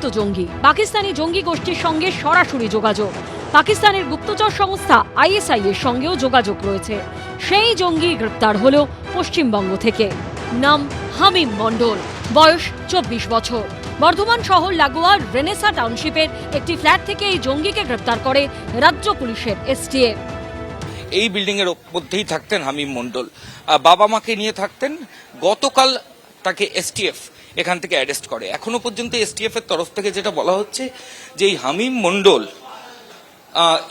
কুখ্যাত জঙ্গি, পাকিস্তানি জঙ্গি গোষ্ঠীর সঙ্গে সরাসরি যোগাযোগ। পাকিস্তানের গুপ্তচর সংস্থা আইএসআই এর সঙ্গেও যোগাযোগ রয়েছে। সেই জঙ্গি গ্রেপ্তার হলো পশ্চিমবঙ্গ থেকে। নাম হামিম মণ্ডল, বয়স 24 বছর। বর্ধমান শহর লাগোয়া রেনেসা টাউনশিপের একটি ফ্ল্যাট থেকে এই জঙ্গিকে গ্রেপ্তার করে রাজ্য পুলিশের এসটিএফ। এই বিল্ডিং এর মধ্যেই থাকতেন হামিম মণ্ডল, বাবা মাকে নিয়ে থাকতেন। গতকাল তাকে এসটিএফ এখান থেকে অ্যারেস্ট করে। এখনো পর্যন্ত এসটিএফ এর তরফ থেকে যেটা বলা হচ্ছে যে এই হামিম মণ্ডল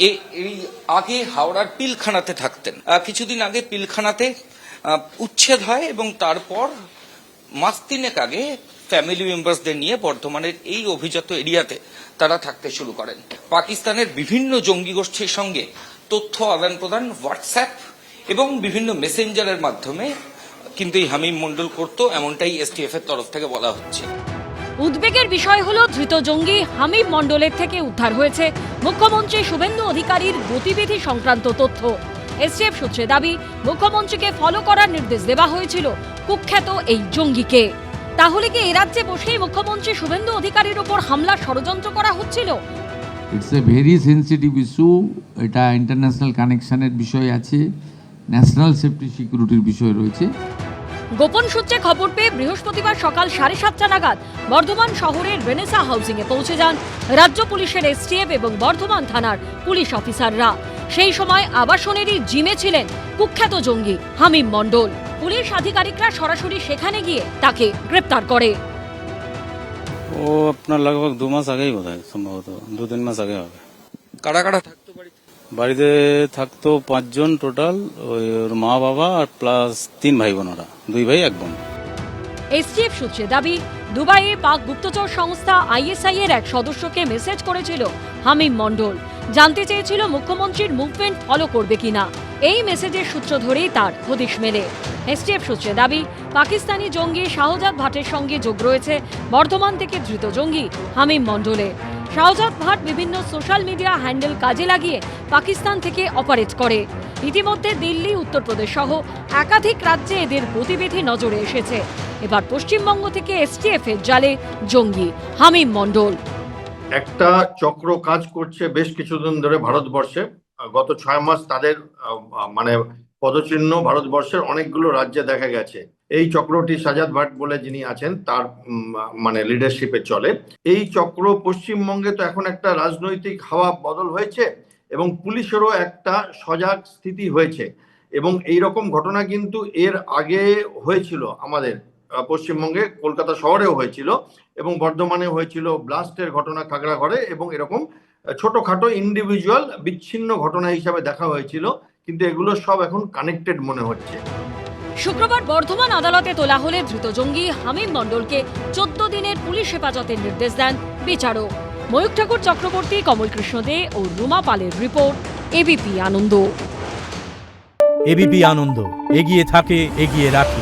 এই আগে হাওড়ার পিলখানাতে থাকতেন। কিছুদিন আগে পিলখানাতে উচ্ছেদ হয় এবং তারপর মাস তিনেক আগে ফ্যামিলি মেম্বার্সদের নিয়ে বর্ধমানের এই অভিজাত এরিয়াতে তারা থাকতে শুরু করেন। পাকিস্তানের বিভিন্ন জঙ্গি গোষ্ঠীর সঙ্গে তথ্য আদান প্রদান হোয়াটসঅ্যাপ এবং বিভিন্ন মেসেঞ্জারের মাধ্যমে কিন্তু এই হামিম মণ্ডল করত, এমনটাই এসটিএফ এর তরফ থেকে বলা হচ্ছে। উদ্বেগের বিষয় হলো ধৃত জঙ্গি হামিম মণ্ডলের থেকে উদ্ধার হয়েছে মুখ্যমন্ত্রী শুভেন্দু অধিকারীর গতিবিধি সংক্রান্ত তথ্য। এসটিএফ সূত্রে দাবি, মুখ্যমন্ত্রীকে ফলো করার নির্দেশ দেওয়া হয়েছিল কুখ্যাত এই জঙ্গিকে। তাহলে কি এ রাজ্যে বসেই মুখ্যমন্ত্রী শুভেন্দু অধিকারীর উপর হামলার ষড়যন্ত্র করা হচ্ছিল? It's a very sensitive issue. এটা ইন্টারন্যাশনাল কানেকশনের বিষয় আছে, ন্যাশনাল সেফটি সিকিউরিটির বিষয় রয়েছে। গোপন সূত্রে খবর পেয়ে বৃহস্পতিবার সকাল 7:30 নাগাদ বর্ধমান শহরের রেনেসা হাউজিং এ পৌঁছে যান রাজ্য পুলিশের এসটিএফ এবং বর্ধমান থানার পুলিশ অফিসাররা। সেই সময় আবাসনেরই জিমে ছিলেন কুখ্যাত জঙ্গি হামিম মণ্ডল। পুলিশ আধিকারিকরা সরাসরি সেখানে গিয়ে তাকে গ্রেপ্তার করে। ও আপনার लगभग 2 মাস আগেই বোধহয়, সম্ভবত 2-3 মাস আগে হবে। কারা কারা থাকতো বাড়িতে? বাড়িতে থাকতো 5 জন টোটাল, ওর মা বাবা আর প্লাস 3 ভাই বোন, ওরা 2 ভাই 1 বোন। এসটিএফ সূত্রে দাবি, দুবাইয়ে পাক গুপ্তচর সংস্থা আইএসআই এর এক সদস্যকে মেসেজ করেছিল হামিম মণ্ডল। জানতে চেয়েছিল মুখ্যমন্ত্রীর মুভমেন্ট ফলো করবে কিনা। এই মেসেজের সূত্র ধরেই তার হদিশ মেলে। এসটিএফ সূত্রে দাবি, পাকিস্তানি জঙ্গি শাহজাদ ভাটের সঙ্গে যোগ রয়েছে বর্ধমান থেকে ধৃত জঙ্গি হামিম মণ্ডলের। শাহজাদ ভাট বিভিন্ন সোশ্যাল মিডিয়া হ্যান্ডেল কাজে লাগিয়ে পাকিস্তান থেকে অপারেট করে। ইতিমধ্যে দিল্লি, উত্তরপ্রদেশ সহ একাধিক রাজ্যে এদের গতিবিধি নজরে এসেছে। এবার পশ্চিমবঙ্গ থেকে এসটিএফ এর জালে জঙ্গি হামিম মণ্ডল। একটা চক্র কাজ করছে বেশ কিছুদিন ধরে ভারতবর্ষে। গত 6 মাস তাদের মানে পদচিহ্ন ভারতবর্ষের অনেকগুলো রাজ্যে দেখা গেছে। এই চক্রটি শাহজাদ ভাট বলে যিনি আছেন তার মানে লিডারশিপে চলে। এই চক্র পশ্চিমবঙ্গে তো এখন একটা রাজনৈতিক হাওয়া বদল হয়েছে এবং পুলিশেরও একটা সজাগ স্থিতি হয়েছে। এবং এই রকম ঘটনা কিন্তু এর আগে হয়েছিল আমাদের পশ্চিমবঙ্গে, কলকাতা শহরেও হয়েছিল এবং বর্ধমানে হয়েছিল ব্লাস্টের ঘটনা খাগড়াঘরে, এবং এরকম ছোটখাটো ইন্ডিভিজুয়াল বিচ্ছিন্ন ঘটনা হিসাবে দেখা হয়েছিল, কিন্তু এগুলো সব এখন কানেক্টেড মনে হচ্ছে। শুক্রবার বর্ধমান আদালতে তোলা হলে ধৃত জঙ্গি হামিম মণ্ডলকে 14 দিনের পুলিশ হেফাজতের নির্দেশ দেন বিচারক। ময়ূখ ঠাকুর চক্রবর্তী, কমল কৃষ্ণ দে ও রুমা পালের রিপোর্ট, এবিপি আনন্দ। এবিপি আনন্দ, এগিয়ে থাকে, এগিয়ে রাখে।